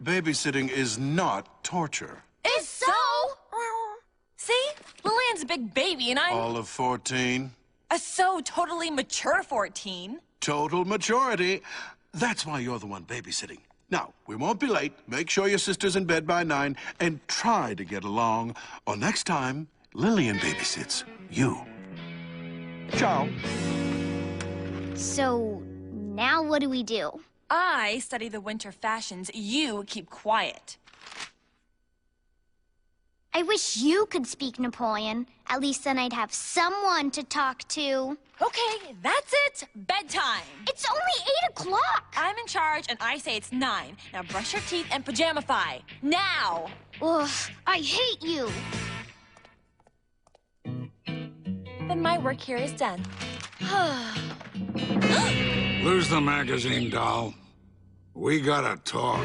babysitting is not torture. It's so! See? Lillian's a big baby and I'm... All of 14. A so totally mature 14. Total maturity. That's why you're the one babysitting. Now, we won't be late. Make sure your sister's in bed by 9 and try to get along. Or next time, Lillian babysits you. Ciao. So, now what do we do? I study the winter fashions. You keep quiet. I wish you could speak Napoleon. At least then I'd have someone to talk to. Okay, that's it. Bedtime. It's only 8 o'clock. I'm in charge, and I say it's 9. Now brush your teeth and pajamify. Now! Ugh, I hate you. Then my work here is done. Lose the magazine, doll. We gotta talk.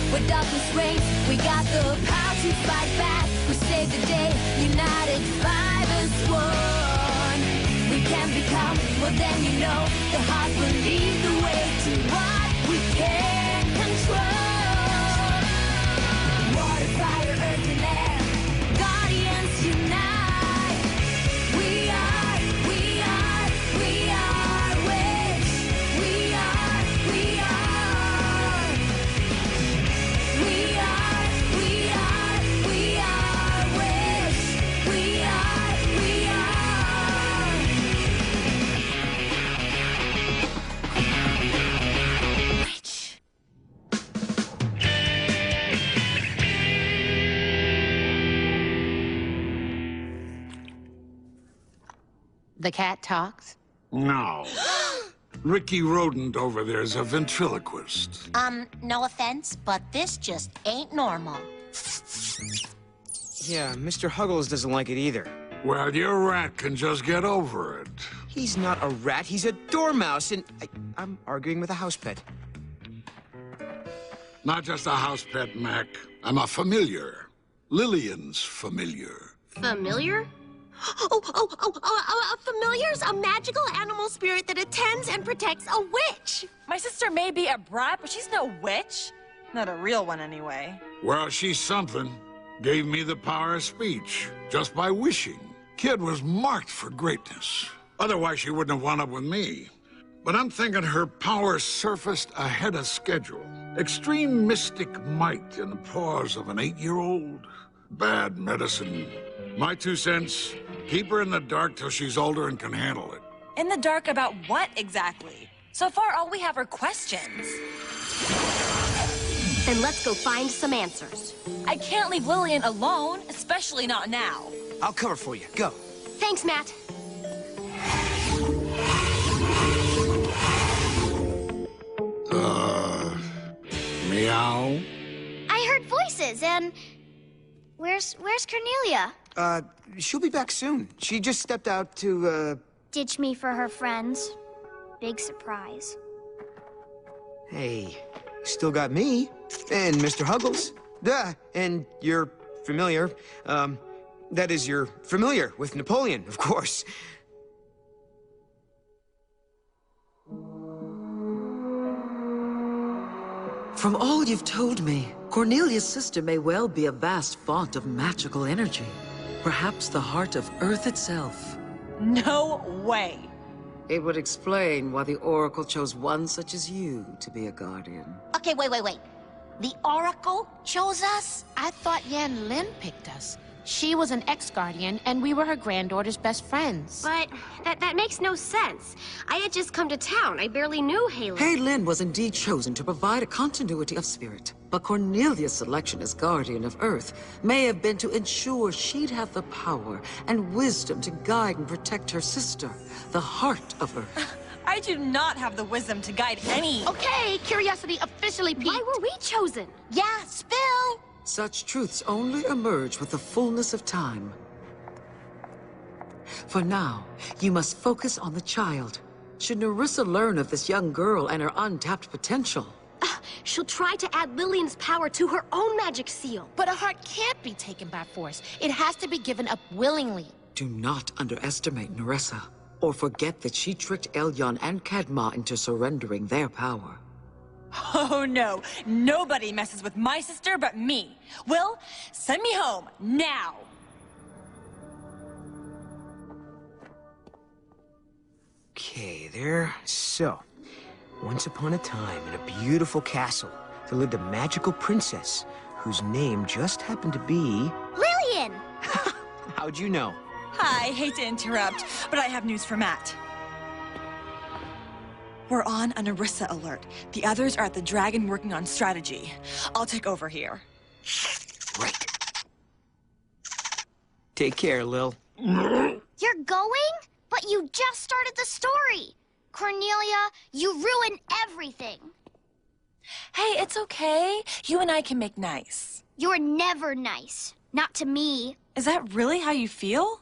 Where darkness reigns, we got the power to fight back. We save the day, united, 5 as one. We can become more than you know. The heart will lead the way to what we can control. Water, fire, earth, and air, guardians unite. We are Witch. We are. The cat talks? No. Ricky Rodent over there's a ventriloquist. No offense, but this just ain't normal. Yeah, Mr. Huggles doesn't like it either. Well, your rat can just get over it. He's not a rat, he's a dormouse, and I'm arguing with a house pet. Not just a house pet, Mac. I'm a familiar. Lillian's familiar. Familiar? A familiar's a magical animal spirit that attends and protects a witch. My sister may be a brat, but she's no witch. Not a real one, anyway. Well, she's something. Gave me the power of speech, just by wishing. Kid was marked for greatness. Otherwise, she wouldn't have wound up with me. But I'm thinking her power surfaced ahead of schedule. Extreme mystic might in the paws of an 8-year-old. Bad medicine. My 2 cents, keep her in the dark till she's older and can handle it. In the dark about what exactly? So far, all we have are questions. Then let's go find some answers. I can't leave Lillian alone, especially not now. I'll cover for you. Go. Thanks, Matt. Meow? I heard voices, and... Where's Cornelia? She'll be back soon. She just stepped out to, Ditch me for her friends. Big surprise. Hey, still got me. And Mr. Huggles. Duh, and you're familiar. That is, you're familiar with Napoleon, of course. From all you've told me, Cornelia's sister may well be a vast font of magical energy. Perhaps the heart of Earth itself. No way. It would explain why the Oracle chose one such as you to be a guardian. Okay, wait. The Oracle chose us? I thought Yan Lin picked us. She was an ex-guardian, and we were her granddaughter's best friends. But that makes no sense. I had just come to town. I barely knew Haley. Hei Lin was indeed chosen to provide a continuity of spirit. But Cornelia's selection as guardian of Earth may have been to ensure she'd have the power and wisdom to guide and protect her sister, the heart of Earth. I do not have the wisdom to guide any... Okay, curiosity officially peaked. Why were we chosen? Yeah, spill! Such truths only emerge with the fullness of time. For now, you must focus on the child. Should Nerissa learn of this young girl and her untapped potential, She'll try to add Lillian's power to her own magic seal. But a heart can't be taken by force. It has to be given up willingly. do not underestimate Nerissa, or forget that she tricked Elyon and Kadma into surrendering their power. Oh no, nobody messes with my sister but me. Will, send me home, now! Okay, there. So, once upon a time, in a beautiful castle, there lived a magical princess whose name just happened to be... Lillian! How'd you know? Hi, hate to interrupt, but I have news for Matt. We're on a Nerissa alert. The others are at the Dragon working on strategy. I'll take over here. Right. Take care, Lil. You're going? But you just started the story. Cornelia, you ruined everything. Hey, it's okay. You and I can make nice. You're never nice. Not to me. Is that really how you feel?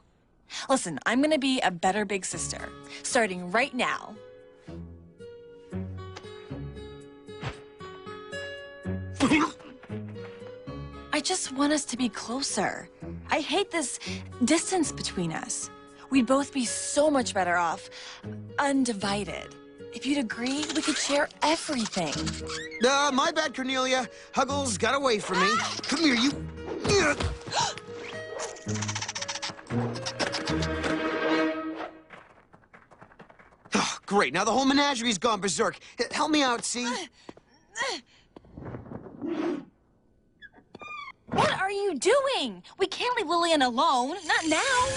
Listen, I'm gonna be a better big sister, starting right now. I just want us to be closer. I hate this distance between us. We'd both be so much better off, undivided. If you'd agree, we could share everything. My bad, Cornelia. Huggles got away from me. Come here, you... Oh, great, now the whole menagerie's gone berserk. Help me out, see? What are you doing? We can't leave Lillian alone. Not now.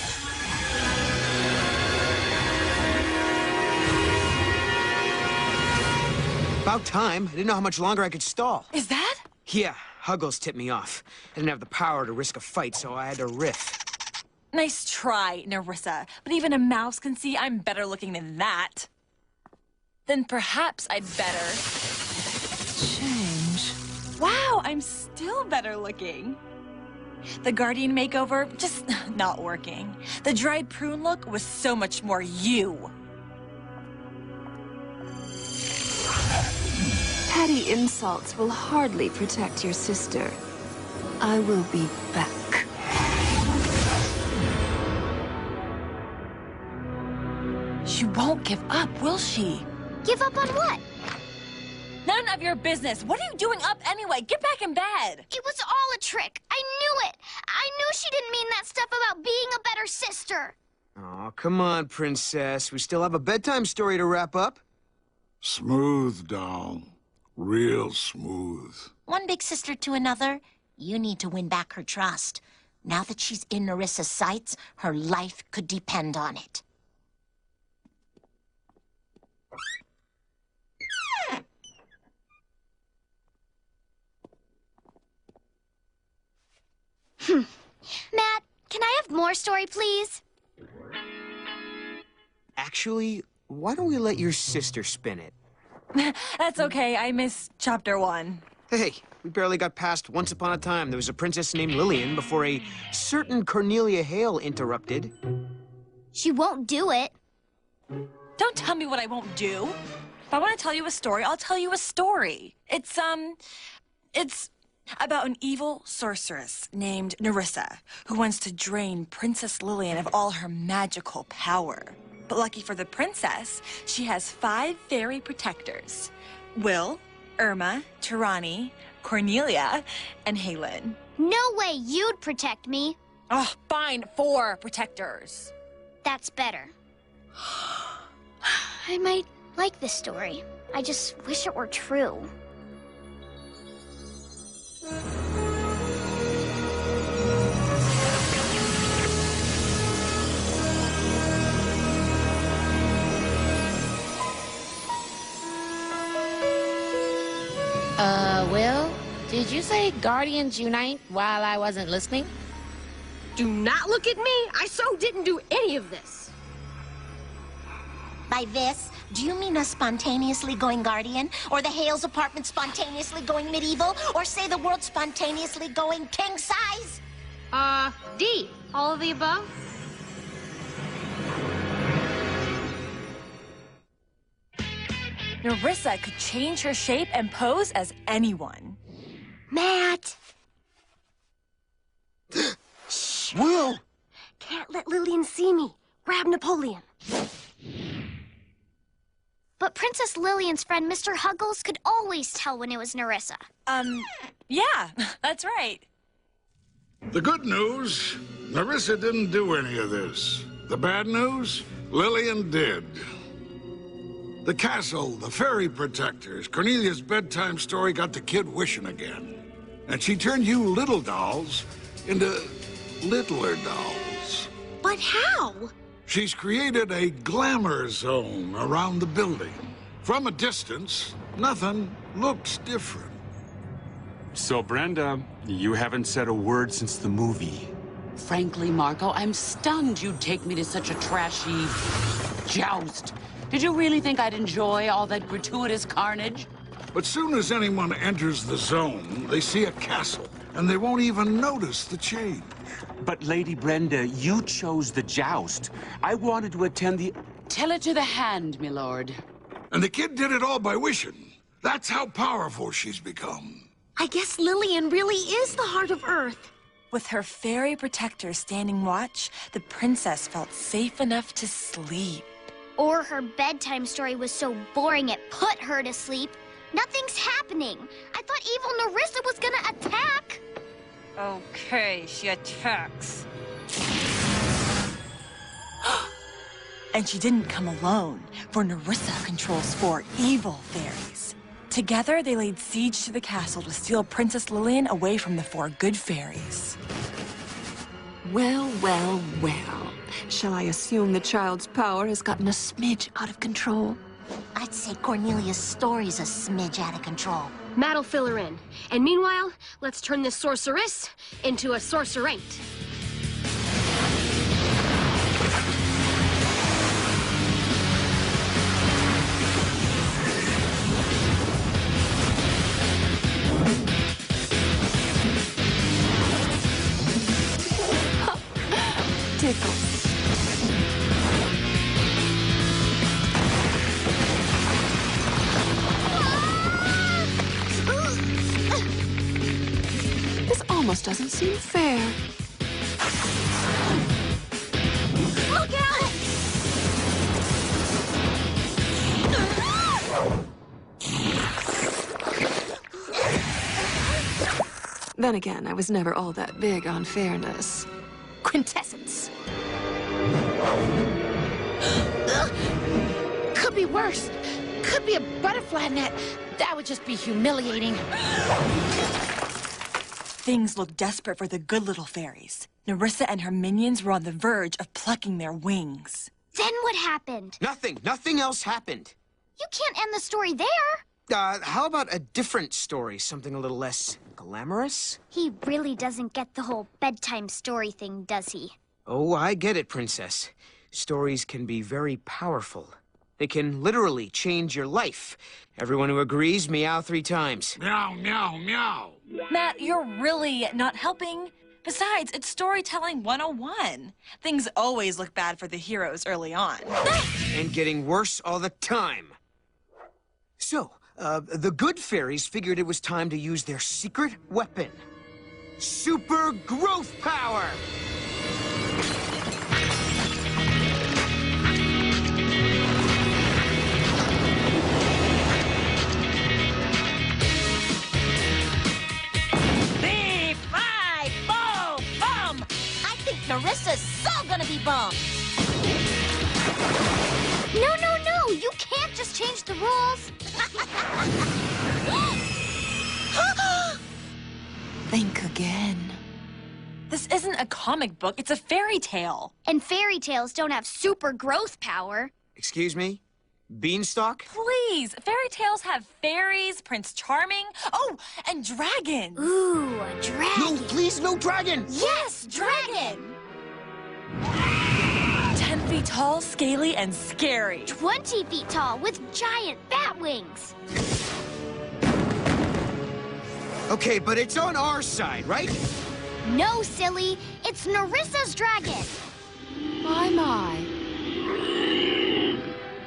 About time. I didn't know how much longer I could stall. Is that? Yeah, Huggles tipped me off. I didn't have the power to risk a fight, so I had to riff. Nice try, Nerissa. But even a mouse can see I'm better looking than that. Then perhaps I'd better... change. Wow, I'm still better looking. The Guardian makeover, just not working. The dried prune look was so much more you. Petty insults will hardly protect your sister. I will be back. She won't give up, will she? Give up on what? None of your business. What are you doing up anyway? Get back in bed. It was all a trick. I knew it. I knew she didn't mean that stuff about being a better sister. Oh, come on, Princess. We still have a bedtime story to wrap up. Smooth, doll. Real smooth. One big sister to another, you need to win back her trust. Now that she's in Nerissa's sights, her life could depend on it. Matt, can I have more story, please? Actually, why don't we let your sister spin it? That's okay. I missed chapter 1. Hey, we barely got past Once Upon a Time. There was a princess named Lillian before a certain Cornelia Hale interrupted. She won't do it. Don't tell me what I won't do. If I want to tell you a story, I'll tell you a story. It's about an evil sorceress named Nerissa who wants to drain Princess Lillian of all her magical power. But lucky for the princess, she has 5 fairy protectors. Will, Irma, Tirani, Cornelia, and Halen. No way you'd protect me. Oh, fine, 4 protectors. That's better. I might like this story. I just wish it were true. Will, did you say Guardians Unite while I wasn't listening? Do not look at me. I so didn't do any of this. By this, do you mean us spontaneously going Guardian? Or the Hales apartment spontaneously going medieval? Or say the world spontaneously going king size? D. All of the above? Nerissa could change her shape and pose as anyone. Matt! Will! Can't let Lillian see me. Grab Napoleon. But Princess Lillian's friend, Mr. Huggles, could always tell when it was Nerissa. Yeah, that's right. The good news, Nerissa didn't do any of this. The bad news, Lillian did. The castle, the fairy protectors, Cornelia's bedtime story got the kid wishing again. And she turned you little dolls into littler dolls. But how? She's created a glamour zone around the building. From a distance, nothing looks different. So, Brenda, you haven't said a word since the movie. Frankly, Marco, I'm stunned you'd take me to such a trashy joust. Did you really think I'd enjoy all that gratuitous carnage? But soon as anyone enters the zone, they see a castle, and they won't even notice the change. But, Lady Brenda, you chose the joust. I wanted to attend the... Tell it to the hand, milord. And the kid did it all by wishing. That's how powerful she's become. I guess Lillian really is the heart of Earth. With her fairy protector standing watch, the princess felt safe enough to sleep. Or her bedtime story was so boring it put her to sleep. Nothing's happening. I thought evil Nerissa was gonna attack. Okay, she attacks. And she didn't come alone, for Nerissa controls 4 evil fairies. Together, they laid siege to the castle to steal Princess Lillian away from the 4 good fairies. Well, well, well. Shall I assume the child's power has gotten a smidge out of control? I'd say Cornelia's story's a smidge out of control. Matt'll fill her in. And meanwhile, let's turn this sorceress into a sorceraint. Tickle. This almost doesn't seem fair. Look out! Then again, I was never all that big on fairness. Quintessence. Could be worse. Could be a butterfly net. That would just be humiliating. Things looked desperate for the good little fairies. Nerissa and her minions were on the verge of plucking their wings. Then what happened? Nothing. Nothing else happened. You can't end the story there. How about a different story? Something a little less glamorous? He really doesn't get the whole bedtime story thing, does he? Oh, I get it, Princess. Stories can be very powerful. They can literally change your life. Everyone who agrees, meow 3 times. Meow, meow, meow. Matt, you're really not helping. Besides, it's storytelling 101. Things always look bad for the heroes early on. And getting worse all the time. So, the good fairies figured it was time to use their secret weapon. Super growth power! Nerissa's so gonna be bummed. No, no, no! You can't just change the rules! Think again. This isn't a comic book, it's a fairy tale. And fairy tales don't have super growth power. Excuse me? Beanstalk? Please, fairy tales have fairies, Prince Charming, oh, and dragons. Ooh, a dragon. No, please, no dragon! Yes, dragon! 10 feet tall, scaly, and scary. 20 feet tall with giant bat wings. Okay, but it's on our side, right? No, silly. It's Nerissa's dragon. My.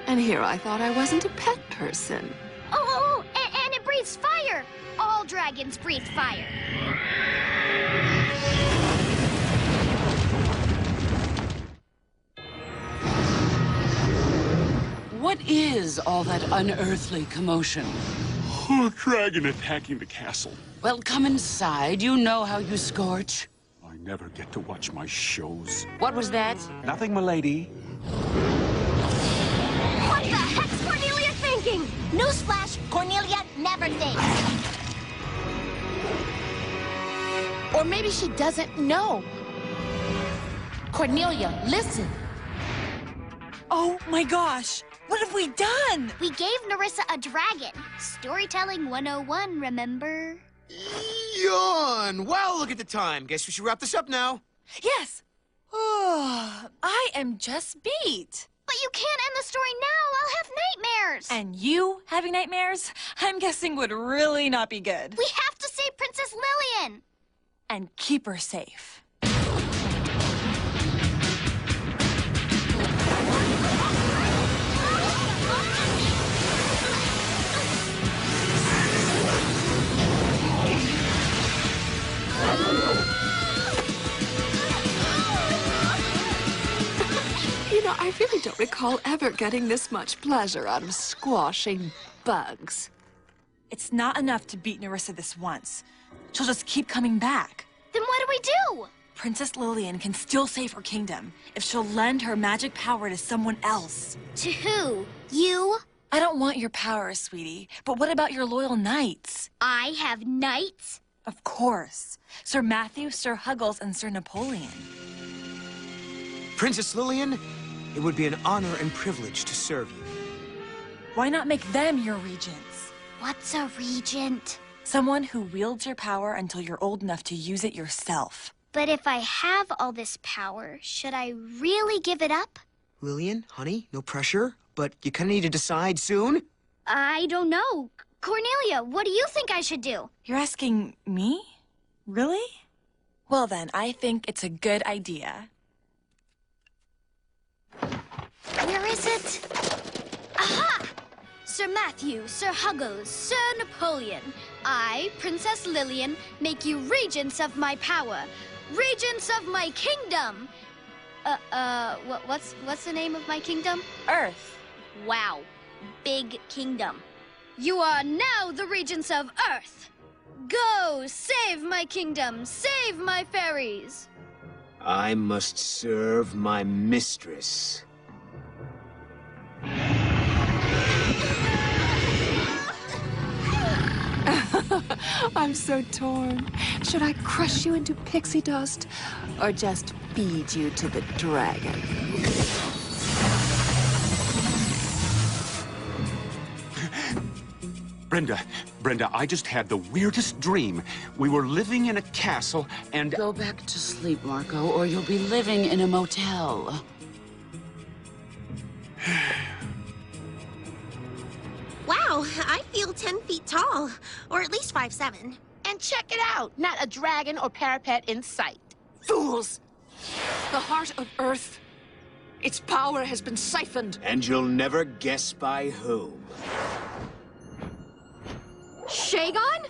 And here I thought I wasn't a pet person. Oh, and it breathes fire. All dragons breathe fire. What is all that unearthly commotion? A dragon attacking the castle. Well, come inside. You know how you scorch. I never get to watch my shows. What was that? Nothing, milady. What the heck's Cornelia thinking? Newsflash, Cornelia never thinks. Or maybe she doesn't know. Cornelia, listen. Oh my gosh! What have we done? We gave Nerissa a dragon. Storytelling 101, remember? Yawn! Well, look at the time. Guess we should wrap this up now. Yes! Oh, I am just beat. But you can't end the story now. I'll have nightmares. And you having nightmares, I'm guessing would really not be good. We have to save Princess Lillian. And keep her safe. You know, I really don't recall ever getting this much pleasure out of squashing bugs. It's not enough to beat Nerissa this once. She'll just keep coming back. Then what do we do? Princess Lillian can still save her kingdom if she'll lend her magic power to someone else. To who? You? I don't want your power, sweetie, but what about your loyal knights? I have knights? Of course. Sir Matthew, Sir Huggles, and Sir Napoleon. Princess Lillian, it would be an honor and privilege to serve you. Why not make them your regents? What's a regent? Someone who wields your power until you're old enough to use it yourself. But if I have all this power, should I really give it up? Lillian, honey, no pressure, but you kind of need to decide soon. I don't know. Cornelia, what do you think I should do? You're asking me? Really? Well then, I think it's a good idea. Where is it? Aha! Sir Matthew, Sir Huggles, Sir Napoleon. I, Princess Lillian, make you regents of my power. Regents of my kingdom! What's the name of my kingdom? Earth. Wow. Big kingdom. You are now the regents of Earth. Go, save my kingdom, save my fairies. I must serve my mistress. I'm so torn. Should I crush you into pixie dust or just feed you to the dragon? Brenda, I just had the weirdest dream. We were living in a castle and... Go back to sleep, Marco, or you'll be living in a motel. Wow, I feel 10 feet tall, or at least 5'7". And check it out. Not a dragon or parapet in sight. Fools! The heart of Earth, its power has been siphoned. And you'll never guess by whom. Shagon?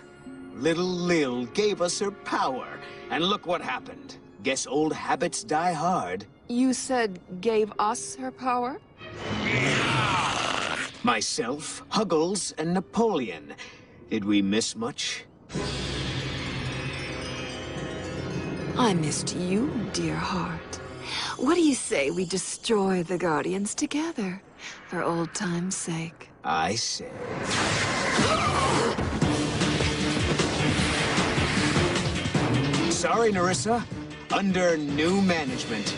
Little Lil gave us her power, and look what happened. Guess old habits die hard. You said gave us her power? Myself, Huggles, and Napoleon. Did we miss much? I missed you, dear heart. What do you say we destroy the Guardians together, for old time's sake? I say... Sorry, Nerissa. Under new management.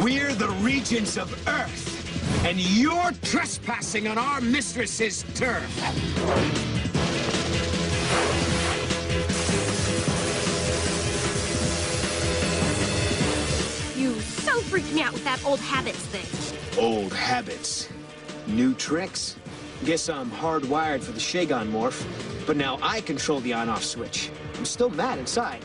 We're the regents of Earth, and you're trespassing on our mistress's turf. You so freaked me out with that old habits thing. Old habits. New tricks. Guess I'm hardwired for the Shagon morph, but now I control the on-off switch. I'm still mad inside,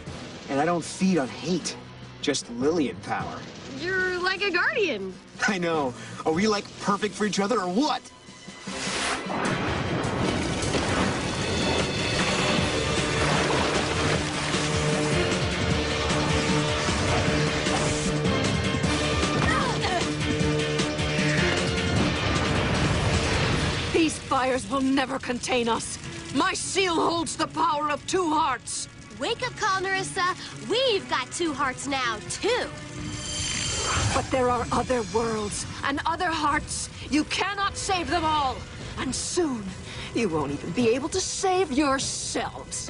and I don't feed on hate, just Lillian power. You're like a guardian. I know. Are we, like, perfect for each other or what? These fires will never contain us. My seal holds the power of 2 hearts. Wake up call, Nerissa. We've got 2 hearts now, too. But there are other worlds and other hearts. You cannot save them all. And soon, you won't even be able to save yourselves.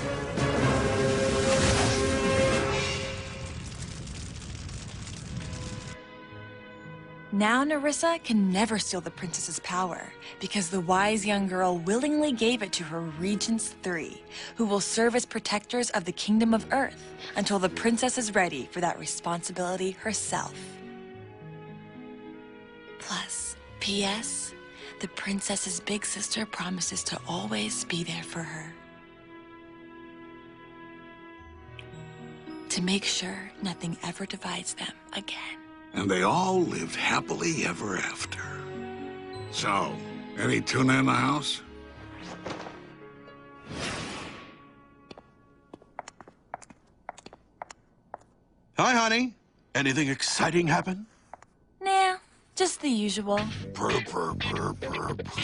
Now Nerissa can never steal the princess's power, because the wise young girl willingly gave it to her Regents 3, who will serve as protectors of the Kingdom of Earth until the princess is ready for that responsibility herself. Plus, P.S., the princess's big sister promises to always be there for her. To make sure nothing ever divides them again. And they all lived happily ever after. So, any tuna in the house? Hi, honey. Anything exciting happen? Nah, just the usual. Purr, purr, purr, purr, purr.